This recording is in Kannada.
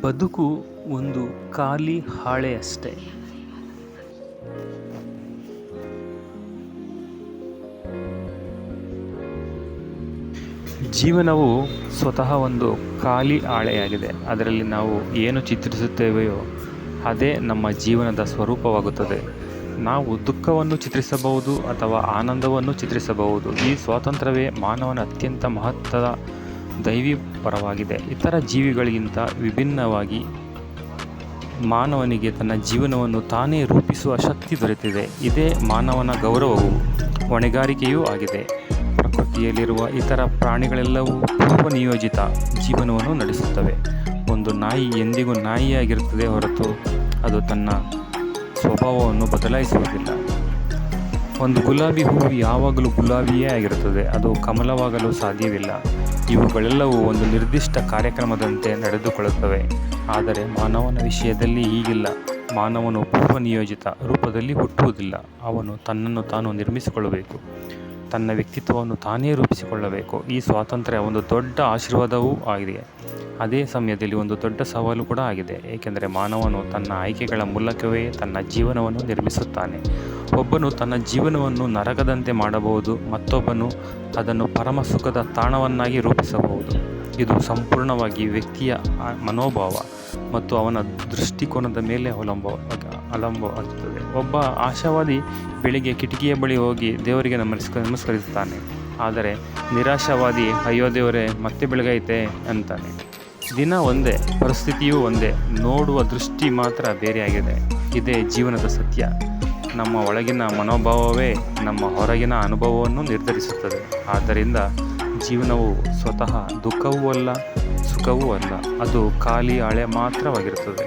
ಬದುಕು ಒಂದು ಖಾಲಿ ಹಾಳೆಯಷ್ಟೆ. ಜೀವನವು ಸ್ವತಃ ಒಂದು ಖಾಲಿ ಹಾಳೆಯಾಗಿದೆ. ಅದರಲ್ಲಿ ನಾವು ಏನು ಚಿತ್ರಿಸುತ್ತೇವೆಯೋ ಅದೇ ನಮ್ಮ ಜೀವನದ ಸ್ವರೂಪವಾಗುತ್ತದೆ. ನಾವು ದುಃಖವನ್ನು ಚಿತ್ರಿಸಬಹುದು ಅಥವಾ ಆನಂದವನ್ನು ಚಿತ್ರಿಸಬಹುದು. ಈ ಸ್ವಾತಂತ್ರ್ಯವೇ ಮಾನವನ ಅತ್ಯಂತ ಮಹತ್ವದ ದೈವಿ ಪರವಾಗಿದೆ. ಇತರ ಜೀವಿಗಳಿಗಿಂತ ವಿಭಿನ್ನವಾಗಿ ಮಾನವನಿಗೆ ತನ್ನ ಜೀವನವನ್ನು ತಾನೇ ರೂಪಿಸುವ ಶಕ್ತಿ ದೊರೆತಿದೆ. ಇದೇ ಮಾನವನ ಗೌರವವೂ ಹೊಣೆಗಾರಿಕೆಯೂ ಆಗಿದೆ. ಪ್ರಕೃತಿಯಲ್ಲಿರುವ ಇತರ ಪ್ರಾಣಿಗಳೆಲ್ಲವೂ ಪೂರ್ವನಿಯೋಜಿತ ಜೀವನವನ್ನು ನಡೆಸುತ್ತವೆ. ಒಂದು ನಾಯಿ ಎಂದಿಗೂ ನಾಯಿಯಾಗಿರುತ್ತದೆ ಹೊರತು ಅದು ತನ್ನ ಸ್ವಭಾವವನ್ನು ಬದಲಾಯಿಸುವುದಿಲ್ಲ. ಒಂದು ಗುಲಾಬಿ ಹೂವು ಯಾವಾಗಲೂ ಗುಲಾಬಿಯೇ ಆಗಿರುತ್ತದೆ, ಅದು ಕಮಲವಾಗಲು ಸಾಧ್ಯವಿಲ್ಲ. ಇವುಗಳೆಲ್ಲವೂ ಒಂದು ನಿರ್ದಿಷ್ಟ ಕಾರ್ಯಕ್ರಮದಂತೆ ನಡೆದುಕೊಳ್ಳುತ್ತವೆ. ಆದರೆ ಮಾನವನ ವಿಷಯದಲ್ಲಿ ಹೀಗಿಲ್ಲ. ಮಾನವನು ಪೂರ್ವನಿಯೋಜಿತ ರೂಪದಲ್ಲಿ ಹುಟ್ಟುವುದಿಲ್ಲ. ಅವನು ತನ್ನನ್ನು ತಾನು ನಿರ್ಮಿಸಿಕೊಳ್ಳಬೇಕು, ತನ್ನ ವ್ಯಕ್ತಿತ್ವವನ್ನು ತಾನೇ ರೂಪಿಸಿಕೊಳ್ಳಬೇಕು. ಈ ಸ್ವಾತಂತ್ರ್ಯ ಒಂದು ದೊಡ್ಡ ಆಶೀರ್ವಾದವೂ ಆಗಿದೆ. ಅದೇ ಸಮಯದಲ್ಲಿ ಒಂದು ದೊಡ್ಡ ಸವಾಲು ಕೂಡ ಆಗಿದೆ. ಏಕೆಂದರೆ ಮಾನವನು ತನ್ನ ಆಯ್ಕೆಗಳ ಮೂಲಕವೇ ತನ್ನ ಜೀವನವನ್ನು ನಿರ್ಮಿಸುತ್ತಾನೆ. ಒಬ್ಬನು ತನ್ನ ಜೀವನವನ್ನು ನರಕದಂತೆ ಮಾಡಬಹುದು, ಮತ್ತೊಬ್ಬನು ಅದನ್ನು ಪರಮ ಸುಖದ ತಾಣವನ್ನಾಗಿ ರೂಪಿಸಬಹುದು. ಇದು ಸಂಪೂರ್ಣವಾಗಿ ವ್ಯಕ್ತಿಯ ಮನೋಭಾವ ಮತ್ತು ಅವನ ದೃಷ್ಟಿಕೋನದ ಮೇಲೆ ಅವಲಂಬವಾಗುತ್ತದೆ. ಒಬ್ಬ ಆಶಾವಾದಿ ಬೆಳಿಗ್ಗೆ ಕಿಟಕಿಯ ಬಳಿ ಹೋಗಿ ದೇವರಿಗೆ ನಮಸ್ಕರಿಸುತ್ತಾನೆ. ಆದರೆ ನಿರಾಶಾವಾದಿ ಅಯ್ಯೋ ದೇವರೇ ಮತ್ತೆ ಬೆಳಗೈತೆ ಅಂತಾನೆ. ದಿನ ಒಂದೇ, ಪರಿಸ್ಥಿತಿಯೂ ಒಂದೇ, ನೋಡುವ ದೃಷ್ಟಿ ಮಾತ್ರ ಬೇರೆಯಾಗಿದೆ. ಇದೇ ಜೀವನದ ಸತ್ಯ. ನಮ್ಮ ಒಳಗಿನ ಮನೋಭಾವವೇ ನಮ್ಮ ಹೊರಗಿನ ಅನುಭವವನ್ನು ನಿರ್ಧರಿಸುತ್ತದೆ. ಆದ್ದರಿಂದ ಜೀವನವು ಸ್ವತಃ ದುಃಖವೂ ಅಲ್ಲ, ಸುಖವೂ ಅಲ್ಲ. ಅದು ಖಾಲಿ ಹಾಳೆ ಮಾತ್ರವಾಗಿರುತ್ತದೆ.